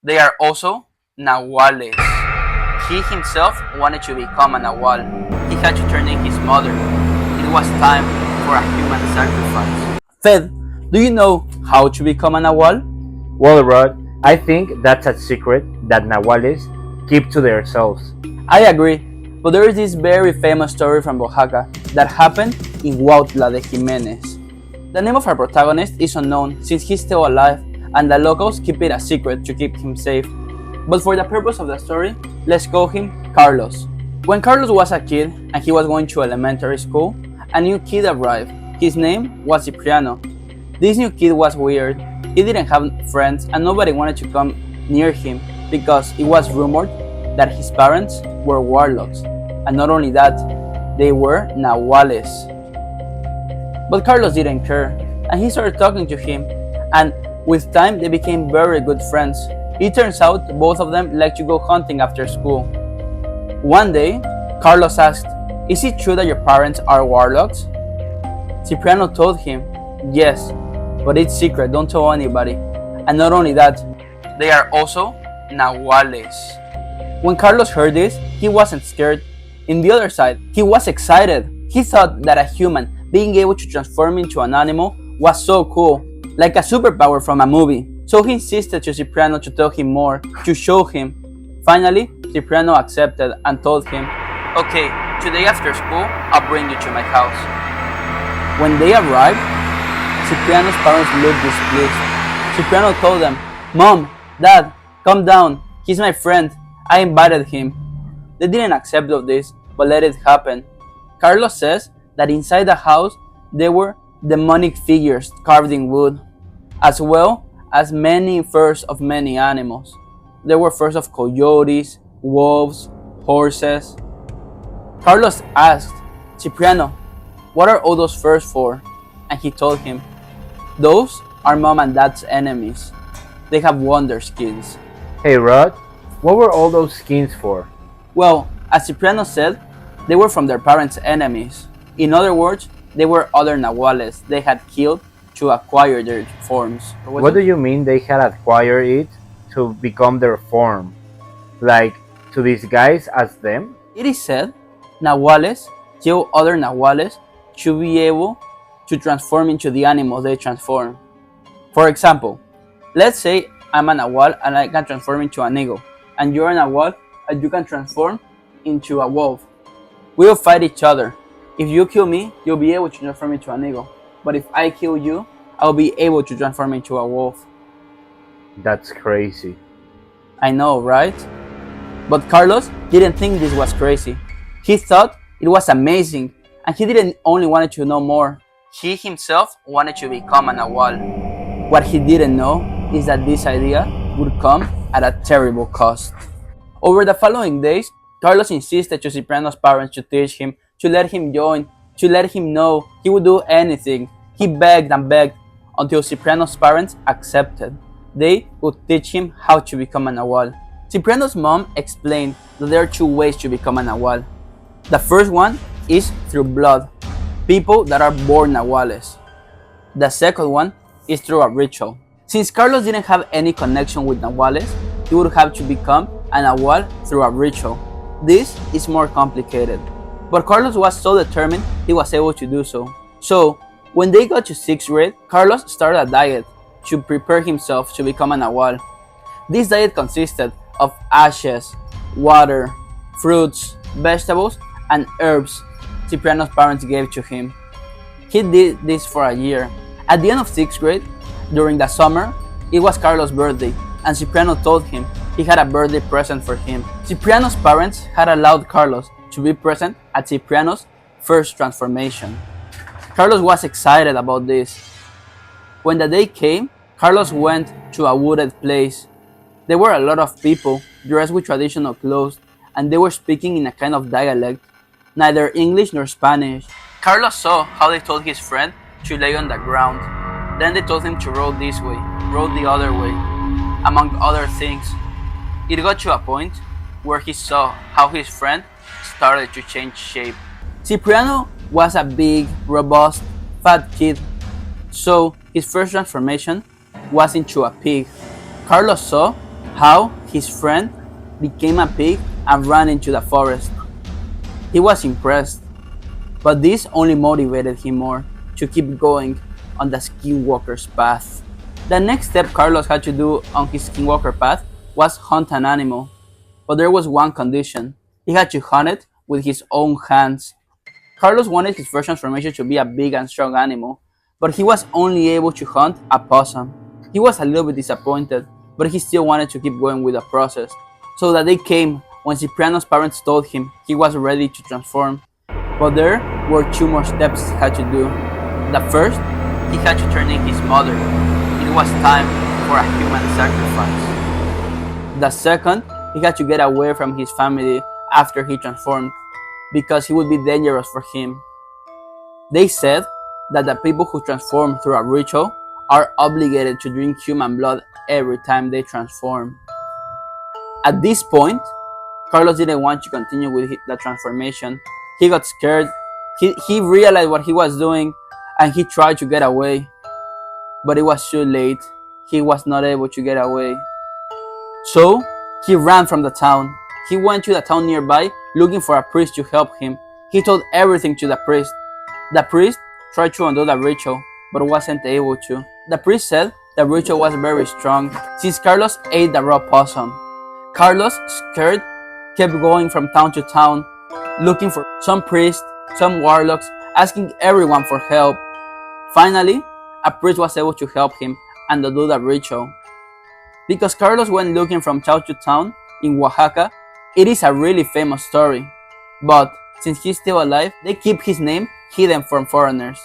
They are also Nahuales. He himself wanted to become a Nahual. He had to turn in his mother. It was time for a human sacrifice. Fed, do you know how to become a Nahual? Well, Rod, I think that's a secret that Nahuales keep to themselves. I agree, but there is this very famous story from Oaxaca that happened in Huautla de Jimenez. The name of our protagonist is unknown since he's still alive and the locals keep it a secret to keep him safe. But for the purpose of the story, let's call him Carlos. When Carlos was a kid and he was going to elementary school, a new kid arrived. His name was Cipriano. This new kid was weird. He didn't have friends and nobody wanted to come near him because it was rumored that his parents were warlocks. And not only that, they were Nahuales. But Carlos didn't care and he started talking to him, and with time they became very good friends. It turns out both of them like to go hunting after school. One day, Carlos asked, "Is it true that your parents are warlocks?" Cipriano told him, "Yes, but it's secret, don't tell anybody." And not only that, they are also Nahuales. When Carlos heard this, he wasn't scared. In the other side, he was excited. He thought that a human being able to transform into an animal was so cool, like a superpower from a movie. So he insisted to Cipriano to tell him more, to show him. Finally, Cipriano accepted and told him, "Okay, today after school, I'll bring you to my house." When they arrived, Cipriano's parents looked displeased. Cipriano told them, "Mom, Dad, calm down. He's my friend. I invited him." They didn't accept of this, but let it happen. Carlos says that inside the house there were demonic figures carved in wood, as well as many furs of many animals. There were furs of coyotes, wolves, horses. Carlos asked Cipriano, "What are all those furs for?" And he told him, "Those are mom and dad's enemies. They have wonder skins." Hey, Rod, what were all those skins for? Well, as Cipriano said, they were from their parents' enemies. In other words, they were other Nahuales they had killed to acquire their forms. What do you mean they had acquired it to become their form? Like, to disguise as them? It is said Nahuales kill other Nahuales to be able to transform into the animals they transform. For example, let's say I'm a Nahual and I can transform into an eagle, and you're a Nahual and you can transform into a wolf. We'll fight each other. If you kill me, you'll be able to transform into an eagle. But if I kill you, I'll be able to transform into a wolf. That's crazy. I know, right? But Carlos didn't think this was crazy. He thought it was amazing, and he didn't only wanted to know more. He himself wanted to become a Nahual. What he didn't know is that this idea would come at a terrible cost. Over the following days, Carlos insisted to Cipriano's parents to teach him, to let him join, to let him know he would do anything. He begged and begged until Cipriano's parents accepted. They would teach him how to become a Nahual. Cipriano's mom explained that there are two ways to become a Nahual. The first one is through blood, people that are born Nahuales. The second one is through a ritual. Since Carlos didn't have any connection with Nahuales, he would have to become a Nahual through a ritual. This is more complicated, but Carlos was so determined he was able to do so. So, when they got to 6th grade, Carlos started a diet to prepare himself to become a Nahual. This diet consisted of ashes, water, fruits, vegetables, and herbs Cipriano's parents gave to him. He did this for a year. At the end of 6th grade, during the summer, it was Carlos' birthday, and Cipriano told him he had a birthday present for him. Cipriano's parents had allowed Carlos to be present at Cipriano's first transformation. Carlos was excited about this. When the day came, Carlos went to a wooded place. There were a lot of people dressed with traditional clothes, and they were speaking in a kind of dialect, neither English nor Spanish. Carlos saw how they told his friend to lay on the ground. Then they told him to roll this way, roll the other way, among other things. It got to a point where he saw how his friend started to change shape. Cipriano was a big, robust, fat kid, so his first transformation was into a pig. Carlos saw how his friend became a pig and ran into the forest. He was impressed, but this only motivated him more to keep going on the Skinwalker's path. The next step Carlos had to do on his Skinwalker path was hunt an animal, but there was one condition. He had to hunt it with his own hands. Carlos wanted his first transformation to be a big and strong animal, but he was only able to hunt a possum. He was a little bit disappointed, but he still wanted to keep going with the process. So the day came when Cipriano's parents told him he was ready to transform. But there were two more steps he had to do. The first, he had to turn in his mother. It was time for a human sacrifice. The second, he had to get away from his family after he transformed, because he would be dangerous for him. They said that the people who transform through a ritual are obligated to drink human blood every time they transform. At this point, Carlos didn't want to continue with the transformation. He got scared. He realized what he was doing and he tried to get away. But it was too late. He was not able to get away. So, he ran from the town. He went to the town nearby looking for a priest to help him. He told everything to the priest. The priest tried to undo the ritual, but wasn't able to. The priest said the ritual was very strong since Carlos ate the raw possum. Carlos, scared, kept going from town to town, looking for some priests, some warlocks, asking everyone for help. Finally, a priest was able to help him and undo the ritual. Because Carlos went looking from town to town in Oaxaca, it is a really famous story. But since he's still alive, they keep his name hidden from foreigners.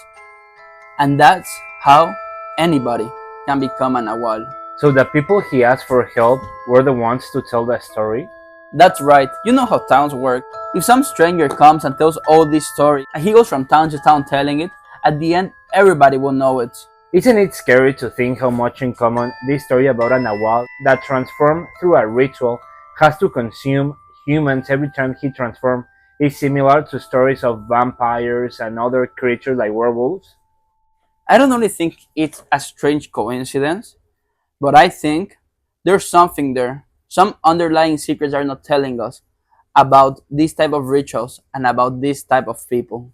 And that's how anybody can become a Nahual. So the people he asked for help were the ones to tell the story? That's right, you know how towns work. If some stranger comes and tells all this story, and he goes from town to town telling it, at the end everybody will know it. Isn't it scary to think how much in common this story about a Nahual that transformed through a ritual has to consume humans every time he transforms is similar to stories of vampires and other creatures like werewolves? I don't only think it's a strange coincidence, but I think there's something there. Some underlying secrets are not telling us about this type of rituals and about this type of people.